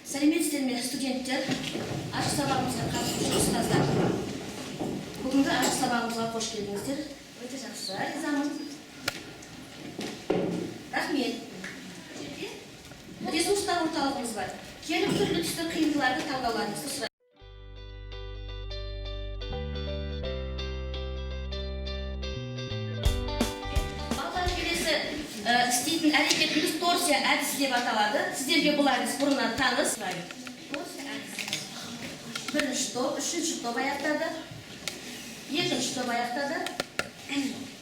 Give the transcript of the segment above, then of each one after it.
Сәлеметсіздер ме, студенттер, ашық сабағымызға қатысушы ұстаздар. Бүгінгі ашық сабағымызға қош келдіңіздер. Өте жақсы, ризамын. Рахмет. Ресурстар орталығымыз бар. Келіп түрлі түсті қиындыларды таңдауларыңызды сұраймын. Істейтін әрекетіміз торсия әдісі деп аталады. Сіздерге бұл әдіс бұрыннан таныс. Бірінші топ, үшінші топ аяқтады. Екінші топ аяқтады.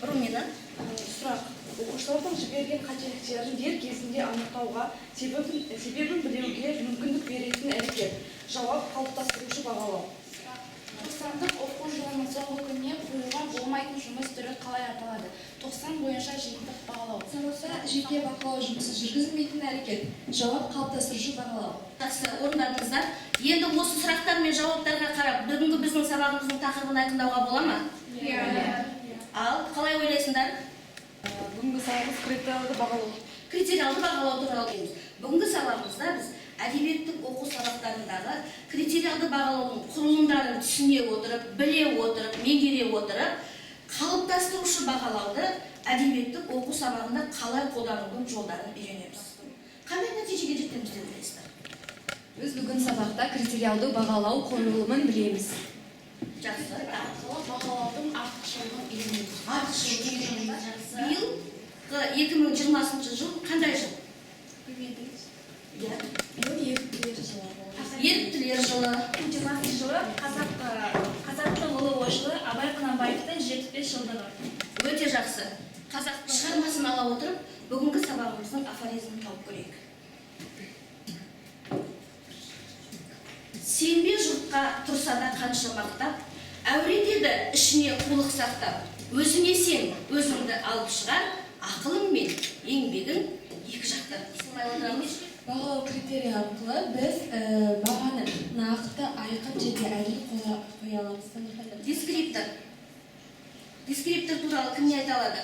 Румина. Сұрақ. Оқушылардың жіберген қателіктерін дер кезінде анықтауға, себебін білуге мүмкіндік беретін әрекет. Жауап қалыптастырушы бағалау. Тоқсандық оқу жылының соңғы күніне қойылған болмайтын жұмыс түрі қалай аталады? 90 бойынша жиынтық бағалау. Санаса жеке бақылау жұмысы жүргізілмейтін әрекет. Жауап қалыптастырушы бағалау. Жақсы, орындадыңыздар. Енді осы сұрақтар мен жауаптарға қарап, бүгінгі біздің сабағымыздың тақырыбын айқындауға бола ма? Ал қалай ойлайсыңдар? Бүгінгі сабағымыз критериалды бағалау. Критериалды бағалау туралы дейміз. Бүгінгі сабағымызда біз әдебиеттік оқу сабақтарындағы критериалды бағалаудың құрылымдарын түсіне отырып, біле отырып, меңгере отырып, қалыптастырушы бағалауды әдебиеттік оқу сабағында қалай қолданудың жолдарын үйренеміз. Қандай нәтижеге жетеміз деп ойлайсыздар? Біз бүгін сабақта критериалды бағалау құрылымын білеміз. Жақсы. Бағалаудың артықшылығын үйренеміз. Артықшылығын үйренеміз. Биыл 2020 жыл қандай жыл? Еріктілер жылы. 20 жылы қазақтың ұлы ойшылы Абай Құнанбаевтың 75 жылдығы. Өте жақсы. Қазақтың шығармасын ала отырып, бүгінгі сабағымыздың афоризмін тауып көрейік. Сенбе жұртқа тұрса да қанша мақтап, әуретеді ішіне қулық сақтап. Өзіңе сен, өзіңді алып шығар, ақылың мен еңбегің екі жақтан. Бағалау критерийі арқылы біз бағаны нақты айқын жерде әділ қоя аламыз. Дескриптор. Дескриптор туралы кім не айта алады?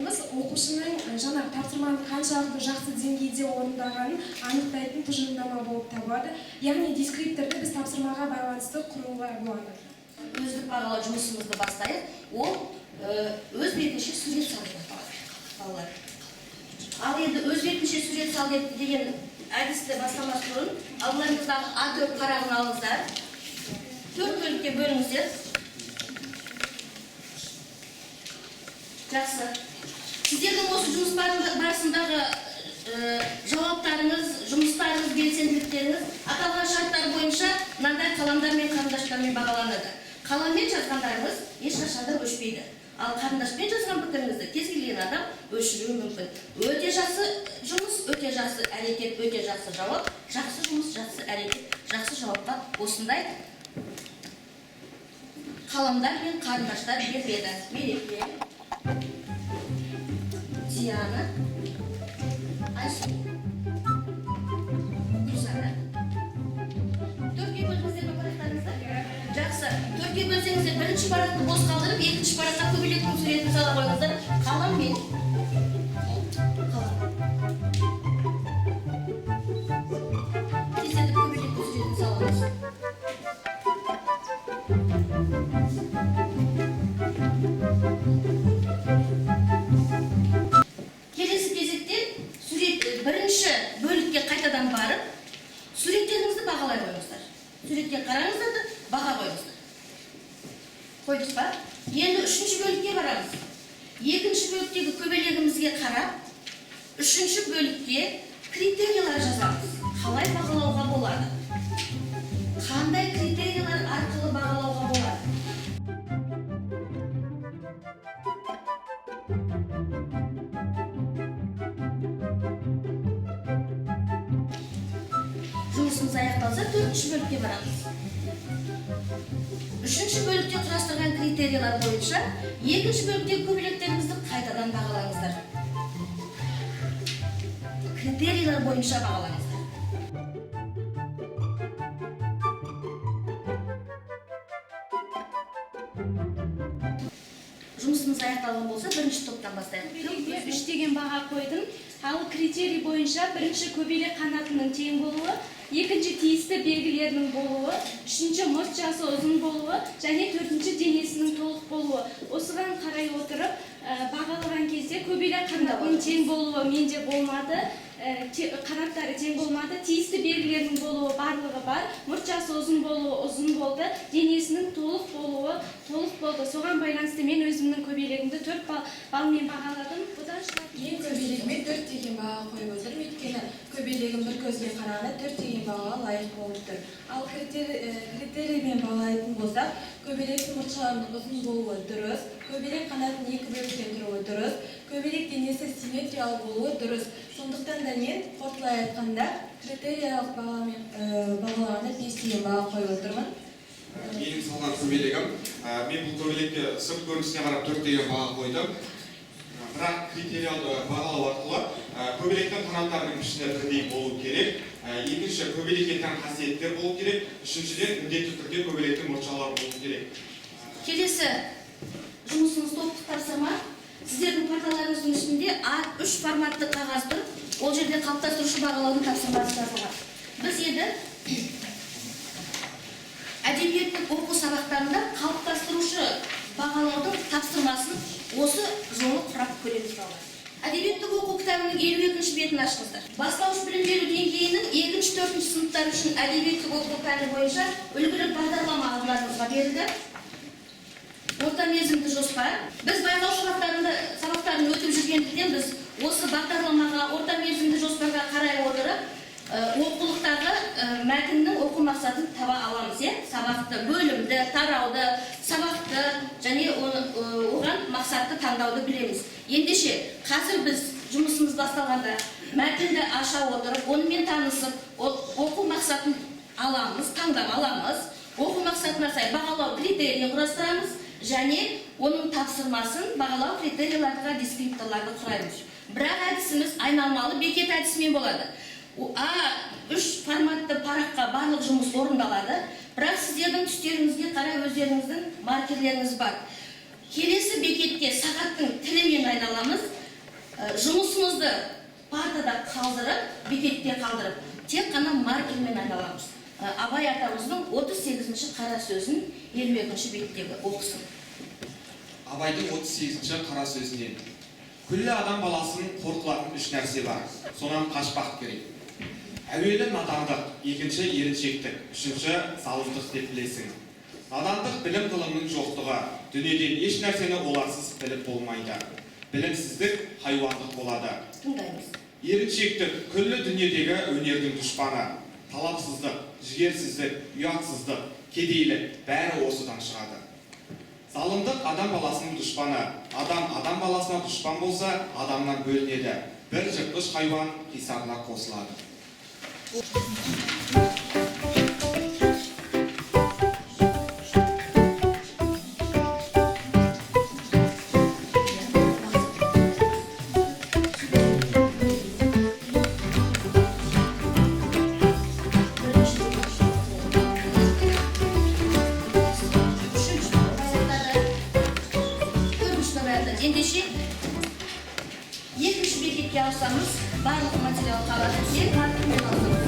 Біз оқушының жаңа тапсырманы қаншалықты жақсы деңгейде орындағанын анықтайтын тұжырымдама болып табылады. Яғни дескрипторды біз тапсырмаға байланысты құруға болады. Өздік бағалау жұмысымызды бастайық. Ол өз бетінше сурет салып балалар. Ал енді өз бетінше сурет сал деген әдісті бастамас бұрын алдыларыңыздағы А4 қарағын алыңыздар. 4 бөлікке бөліңіздер. Жақсы. Сіздердің осы жұмыс барысындағы жауаптарыңыз, жұмыстарыңыз, белсенділіктеріңіз аталған шарттар бойынша мынандай қаламдар мен қарындаштармен бағаланады. Қаламмен жазғандарыңыз ешқашанда өшпейді. Ал қарындашпен жазған пікіріңізді кез келген адам өшіруі мүмкін. Өте жақсы жұмыс, өте жақсы әрекет, өте жақсы жауап, жақсы жұмыс, жақсы әрекет, жақсы жауапқа осындай қаламдар мен қарындаштар беріледі. Мереке, Диана, Айсу, Гүлзара. Төртке бөліңіздер ме парақтарыңызды? Жақсы. Төртке бөлсеңіздер бірінші парақты бос қалдырып, екінші параққа көбелектің суретін сала қойыңыздар. Қалам мен қалам. Тездетіп көбелектің суретін саламыз. Келесі кезекте бірінші бөлікке қайтадан барып, суреттеріңізді бағалай қойыңыздар. Суретке қараңыздар да баға қойыңыздар. Қойдық па? Енді үшінші бөлікке барамыз. Екінші бөліктегі көбелегімізге қарап, үшінші бөлікте критериялар жазамыз. Қалай бағалауға болады? Қандай критериялар арқылы бағалауға болады? Жұмысымыз аяқталса, төртінші бөлікке барамыз. Үшінші бөлікте құрастырған критериялар бойынша екінші бөліктегі көбелектеріңізді қайтадан бағалаңыздар. Критериялар бойынша бағалаңыздар. Жұмысымыз аяқталған болса, бірінші топтан бастайық. 3 деген баға қойдым. Ал критерий бойынша бірінші көбелек қанатының тең болуы, екінші тиісті белгілерінің болуы, үшінші мұрт жасы ұзын болуы, және төртінші денесінің толық болуы. Осыған қарай отырып, бағалаған кезде көбелек қанатының тең болуы менде болмады, қанаттары тең болмады, тиісті белгілерінің болуы барлығы бар, мұрт жасы ұзын болуы ұзын болды, денесінің толық болуы толық болды. Соған байланысты мен өзімнің көбелегімді 4 балмен бағаладым. Бұдан Мен көбелегіме 4 деген баға қойып отырмын, өйткені көбелегім бір көзге қарағанда 4 деген бағаға лайық болып тұр. Ал критериймен бағалайтын болсақ, көбелектің мұртшаларының ұзын болуы дұрыс, көбелек қанатының 2 бөліктен тұруы дұрыс, көбелек денесі симметриялы болуы дұрыс. Сондықтан да мен қорытындылай айтқанда критериялық бағалағанда 5 деген баға қойып отырмын. Менің салған көбелегім, мен бұл көбелекке сырт көрінісіне қарап 4 деген баға қойдым. Бірақ критериялы бағалау арқылы көбелектің қанаттарының пішіні бірдей болу керек. Екінші, көбелекке тән қасиеттер болу керек. Үшіншіден, міндетті түрде көбелектің мұртшалары болу керек. Келесі жұмысыңыз топтық тапсырма. Сіздердің порталарыңыздың үстінде A3 форматты қағаз тұр. Ол жерде қалыптастырушы бағалаудың тапсырмасы жазылған. Біз енді әдебиеттік оқу сабақтарында қалыптастырушы бағалаудың тапсырмасын осы жолы құрап көреміз балалар. Әдебиеттік оқу кітабының 52-ші бетін ашыңыздар. Бастауыш білім беру деңгейінің 2-4 сыныптар үшін әдебиеттік оқу пәні бойынша үлгілік бағдарлама алдыларыңызға берілді. Орта мерзімді жоспар. Біз байқау сабақтарын өтіп жүргендіктен біз осы бағдарламаға, орта мерзімді жоспарға қарай отырып, оқулықтағы мәтіннің оқу мақсатын таба аламыз. Сабақты, бөлімді, тарауды, сабақты және оған мақсатты таңдауды білеміз. Ендеше, қазір біз жұмысымыз басталғанда мәтінді аша отырып, онымен танысып, оқу мақсатын аламыз, таңдап аламыз. Оқу мақсатына сай бағалау критерийін құрастырамыз және оның тапсырмасын бағалау критерийларға дескрипторларды құраймыз. Бірақ әдісіміз айналмалы бекет әдісімен болады. A3 форматты параққа барлық жұмыс орындалады, бірақ сіздердің түстеріңізге қарай өздеріңіздің маркерлеріңіз бар. Келесі бекетте сағаттың тілімен айналамыз. Жұмысымызды партада қалдырып, бекетте қалдырып, тек қана маркермен айналамыз. Абай атамыздың 38-ші қара сөзін 52-ші беттегі оқысын. Абайдың 38-ші қара сөзінен: күллі адам баласын қорқылатын 3 нәрсе бар, сонан қашпақ керек. Әуелі надандық, екінші еріншектік, үшінші залымдық деп білесің. Надандық білім ғылымның жоқтығы, дүниеден еш нәрсені оларсыз біліп болмайды. Білімсіздік хайуандық болады. Тыңдаймыз. Еріншектік күллі дүниедегі өнердің дұшпаны. Талапсыздық, жігерсіздік, ұятсыздық, кедейлік бәрі осыдан шығады. Залымдық адам баласының дұшпаны. Адам баласына дұшпан болса, адамнан бөлінеді. Бір жыртқыш хайуан қисарына қосылады. Ендеше, екінші бекетке алсаңыз, барлық материал қалады. Сен маркермен алсаңыз.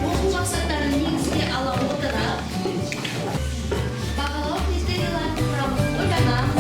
Оқу мақсаттарын негізге ала отырып, бағалау критерийларын құрамыз, ойланамыз.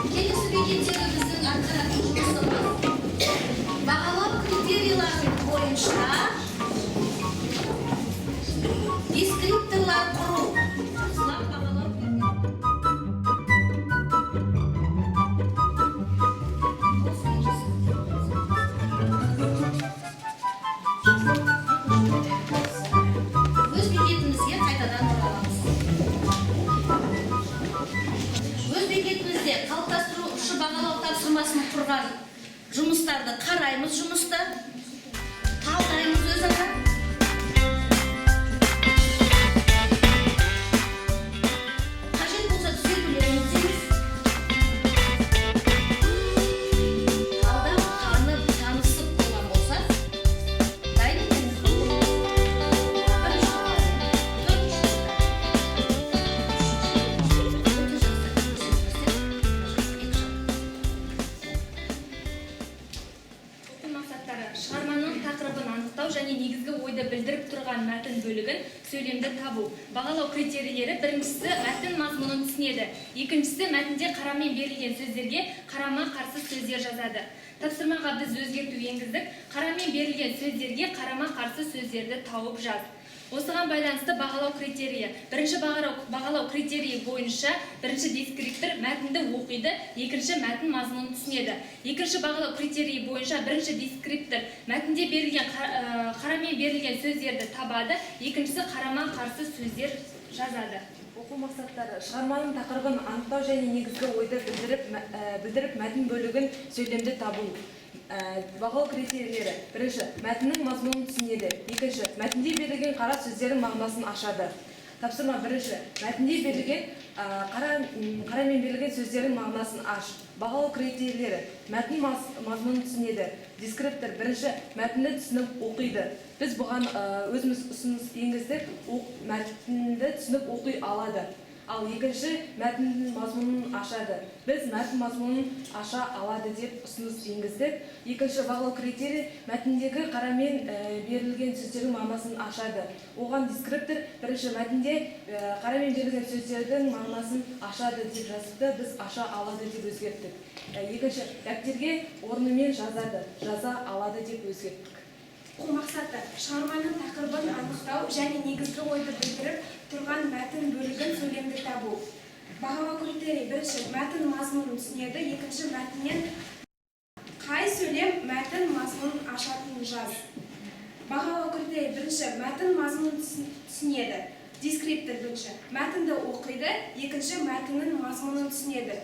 Келесі бекеттегі біздің атқаратын жұмысымыз бағалау критерийларын бойынша дескрипторлар құру. қараймыз жұмысты, талдаймыз өзара. Қажет болса түзетулерін іздейміз. Талдап, танып, танысып болған болса, дайын екенбіз. Шығарманың тақырыбын анықтау және негізгі ойды білдіріп тұрған мәтін бөлігін сөйлемді табу. Бағалау критерийлері: біріншісі мәтін мазмұнын түсінеді, екіншісі мәтінде қарамен берілген сөздерге қарама-қарсы сөздер жазады. Тапсырмаға біз өзгерту енгіздік. Қарамен берілген сөздерге қарама-қарсы сөздерді тауып жаз. Осыған байланысты бағалау критерийі: бірінші бағалау критерийі бойынша бірінші дескриптор мәтінді оқиды, екінші мәтін мазмұнын түсінеді. Екінші бағалау критерийі бойынша бірінші дескриптор мәтінде қарамен берілген сөздерді табады, екіншісі қарама-қарсы сөздер жазады. Оқу мақсаттары: шығарманың тақырыбын анықтау және негізгі ойды білдіріп мәтін бөлігін сөйлемді табу. Бағалау критерийлері: бірінші, мәтіннің мазмұнын түсінеді, екінші, мәтінде берілген қара сөздердің мағынасын ашады. Тапсырма: бірінші, мәтінде берілген қарамен берілген сөздердің мағынасын аш. Бағалау критерийлері: мәтін мазмұнын түсінеді. Дескриптор: бірінші, мәтінді түсініп оқиды. Біз бұған өзіміз ұсыныс енгіздік, мәтінді түсініп оқи алады. Ал екінші, мәтіннің мазмұнын ашады. Біз мәтін мазмұнын аша алады деп ұсыныс енгіздік. Екінші бағалау критерий: мәтіндегі қарамен берілген сөздердің мағынасын ашады. Оған дескриптор: бірінші, мәтінде қарамен берілген сөздердің мағынасын ашады деп жазыпты, біз аша алады деп өзгерттік. Екінші, дәптерге орнымен жаза алады деп өзгерттік. Оқу мақсаты: шығарманың тақырыбын анықтау және негізгі ойды білдіріп тұрған мәтін бөлігін сөйлемді табу. Бағалау критерийі: бірінші, мәтін мазмұнын түсінеді, екінші, мәтіннен қай сөйлем мәтін мазмұнын ашатынын жаз. Бағалау критерийі: бірінші, мәтін мазмұнын түсінеді. Дескриптор: бірінші, мәтінді оқиды, екінші, мәтіннің мазмұнын түсінеді.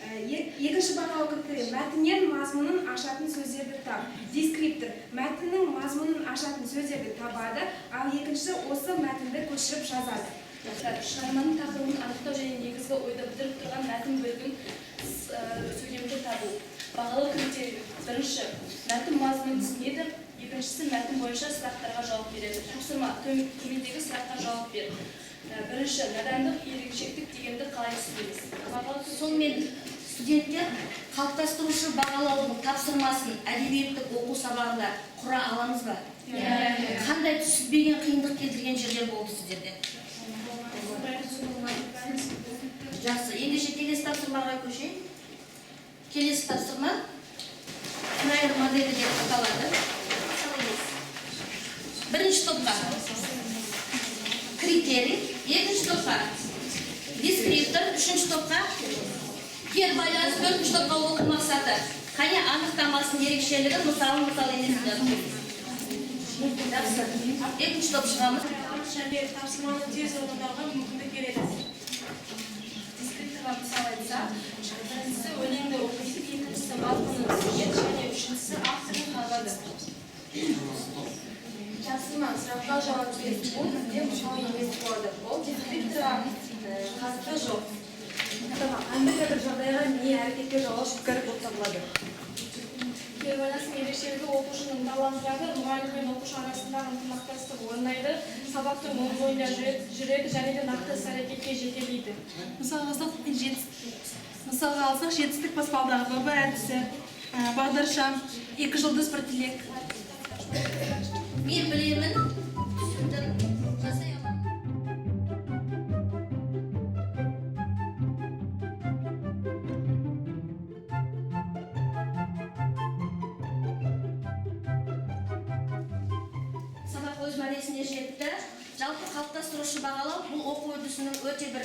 Екінші бағалау критерийі: мәтіннен мазмұнын ашатын сөздерді тап. Дескриптор: мәтіннің мазмұнын ашатын сөздерді табады, ал екіншісі осы мәтінді көшіріп жазады. Шығарманың тақырыбын анықтау және негізгі ойды білдіріп тұрған мәтін бөлігін сөйлемді табу. Бағалау критерийі: бірінші, мәтін мазмұнын түсінеді, екіншісі, мәтін бойынша сұрақтарға жауап береді. Тапсырма: төмендегі сұраққа жауап бер. Бірінші, надандық, ерекшелік дегенді қалай түсінеміз? Сонымен студенттер қалыптастырушы бағалаудың тапсырмасын әдебиеттік оқу сабағында құра аламыз ба? Қандай түсінбеген, қиындық келтірген жерлер болды сіздерде? Жақсы, ендеше келесі тапсырмаға көшейік. Келесі тапсырма Крайер моделі деп аталады. Бірінші топқа критерий, екінші топқа дескриптор, үшінші топқа кері байланыс, төртінші топқа оқу мақсаты. Қане анықтамасының ерекшелігі, мысалы енесін. Жақсы, екінші топ шығамыз. Және тапсырманы тез орындауға мүмкіндік береді. Дескрипторға мысал айтсақ, біріншісі өлеңді оқиды, екіншісі мазмұнын түсінеді және үшіншісі авторын табады. Тапсырма: сұраққа жауап беретін бұл бізде мысал емес болады. Ол дескрипторға қатысы жоқ. Қандай да бір жағдайға не әрекетке жауап пікір болып табылады. Кері байланыстың ерекшелігі оқушының таланттары мұғалім мен оқушы арасындағы ынтымақтастық орнайды, сабақтың оң бойында жүреді және де нақты іс-әрекетке жетелейді. Мысалға алсақ, жетістік баспалдағы баба әдісі, бағдаршам, екі жұлдыз бір тілек. Мен білемін, түсіндім, жасай аламын. Сабақ өз мәресіне жетті. Жалпы қалыптастырушы бағалау бұл оқу үрдісінің өте бір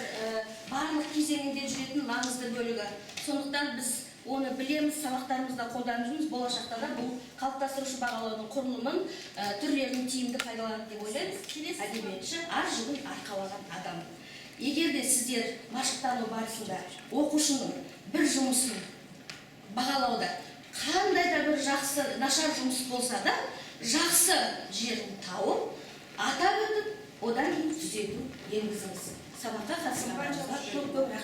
барлық кезеңінде жүретін маңызды бөлігі. Сондықтан біз оны білеміз, сабақтарымызда қолданып болашақта да бұл қалыптастырушы бағалаудың құрылымын, түрлерін тиімді пайдаланады деп ойлаймыз. Келесі әдебиетші ар жігін арқалаған адам. Егер де сіздер машықтану барысында оқушының бір жұмысын бағалауда қандай да бір жақсы нашар жұмыс болса да жақсы жерін тауып атап өтіп одан кейін түзету енгізіңіз. Сабаққа қатысқандарыңызға көп көп рахмет.